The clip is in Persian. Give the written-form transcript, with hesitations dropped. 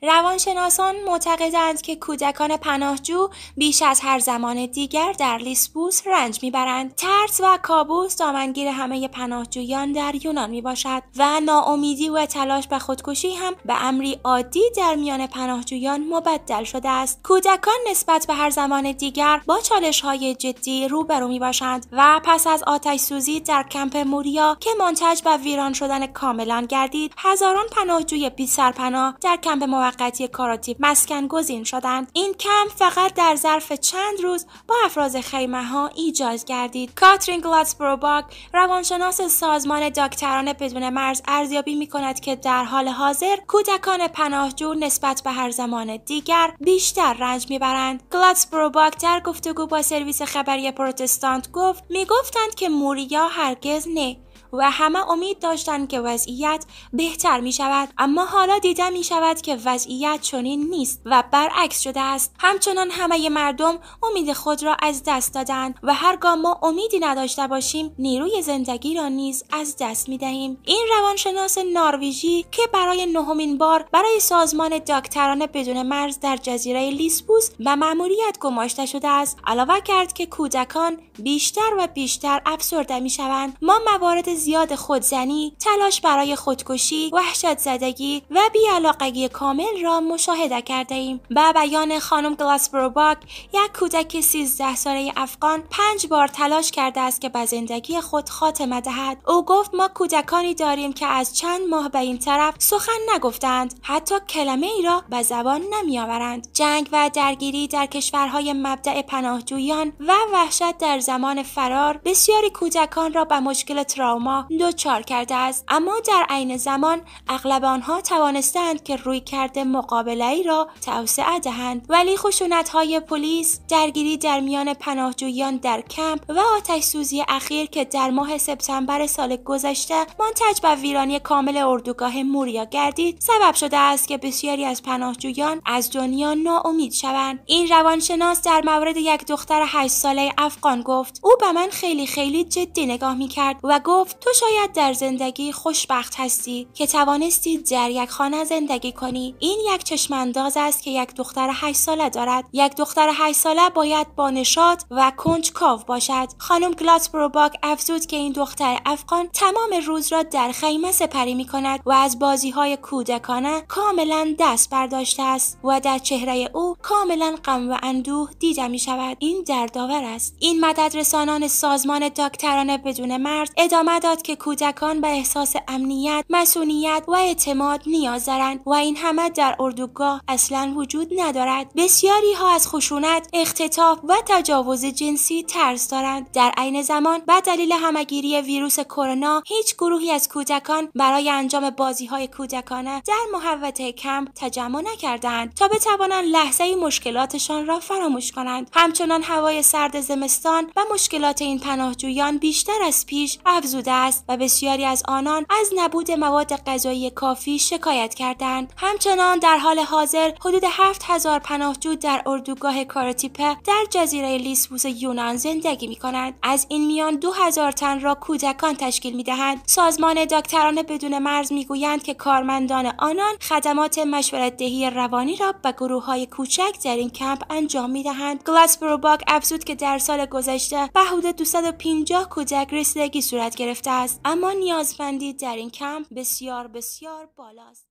روانشناسان معتقدند که کودکان پناهجو بیش از هر زمان دیگر در لیسبوس رنج میبرند. ترس و کابوس دامنگیر همه پناهجویان در یونان میباشد و ناامیدی و تلاش به خودکشی هم به امری عادی در میان پناهجویان مبدل شده است. کودکان نسبت به هر زمان دیگر با چالش‌های جدی روبرو میباشند و پس از آتش سوزی در کمپ موریا که منتج به ویران شدن کاملا گردید، هزاران پناهجوی بی سرپناه در کمپ موقتی کاراتیپ مسکن گزین شدند. این کمپ فقط در ظرف چند روز با افراز خیمه‌ها ایجاد گردید. کاترین گلاتسبروباک، روانشناس سازمان دکتران بدون مرز، ارزیابی می‌کند که در حال حاضر کودکان پناهجو نسبت به هر زمان دیگر بیشتر رنج میبرند. گلاتسبروباک در گفتگو با سرویس خبری پروتستانت میگفتند که موریا هرگز نه و همه امید داشتند که وضعیت بهتر می شود، اما حالا دیده می شود که وضعیت چنین نیست و برعکس شده است. همچنان همه مردم امید خود را از دست دادند و هرگاه ما امیدی نداشته باشیم نیروی زندگی را نیز از دست می دهیم. این روانشناس نروژی که برای نهمین بار برای سازمان دکتران بدون مرز در جزیره لیسبوس به مأموریت گماشته شده است، علاوه کرد که کودکان بیشتر و بیشتر افسرده می شوند. ما موارد زیاد خودزنی، تلاش برای خودکشی، وحشت زدگی و بی‌علاقگی کامل را مشاهده کرده ایم. به بیان خانم گلاتسبروباک، یک کودک 13 ساله افغان 5 بار تلاش کرده است که به زندگی خود خاتمه دهد. او گفت ما کودکانی داریم که از چند ماه به این طرف سخن نگفتند، حتی کلمه ای را به زبان نمی آورند. جنگ و درگیری در کشورهای مبدأ پناهجویان و وحشت در زمان فرار بسیاری کودکان را به مشکل تروما دچار کرده است، اما در عین زمان اغلب آنها توانستند که رویکرد مقابله‌ای را توسعه دهند. ولی خشونت‌های پلیس، درگیری در میان پناهجویان در کمپ و آتش سوزی اخیر که در ماه سپتامبر سال گذشته منتج به ویرانی کامل اردوگاه موریا گردید، سبب شده است که بسیاری از پناهجویان از دنیا ناامید شوند. این روانشناس در مورد یک دختر 8 ساله افغان گفت: او به من خیلی جدی نگاه می‌کرد و گفت تو شاید در زندگی خوشبخت هستی که توانستی در یک خانه زندگی کنی. این یک چشمانداز است که یک دختر 8 ساله دارد. یک دختر 8 ساله باید با نشاط و کنجکاو باشد. خانم گلاتسبروباک افزود که این دختر افغان تمام روز را در خیمه سپری می کند و از بازی‌های کودکانه کاملا دست برداشته است و در چهره او کاملا غم و اندوه دیده می شود. این دردآور است. این مددرسانان سازمان دکتران بدون مرز ادامه داد که کودکان به احساس امنیت، مسئولیت و اعتماد نیاز دارند و این همه در اردوگاه اصلا وجود ندارد. بسیاری ها از خشونت، اختطاف و تجاوز جنسی ترس دارند. در عین زمان به دلیل همهگیری ویروس کرونا هیچ گروهی از کودکان برای انجام بازی‌های کودکانه در محوطه کمپ تجمع نکردند تا بتوانند لحظه‌ای مشکلاتشان را فراموش کنند. همچنان هوای سرد زمستان و مشکلات این پناهجویان بیشتر از پیش افزوده است و بسیاری از آنان از نبود مواد غذایی کافی شکایت کردند. همچنان در حال حاضر حدود 7000 پناهجو در اردوگاه کاراتیپه در جزیره لیسبوس یونان زندگی می‌کنند. از این میان 2000 تن را کودکان تشکیل می‌دهند. سازمان دکتران بدون مرز می‌گویند که کارمندان آنان خدمات مشورت‌دهی روانی را به گروه‌های کوچک در این کمپ انجام می‌دهند. گلاتسبروباک افزود که در سال گذشته به حدود 250 کودک رسیدگی صورت گرفته است، اما نیازمندی در این کمپ بسیار بالاست.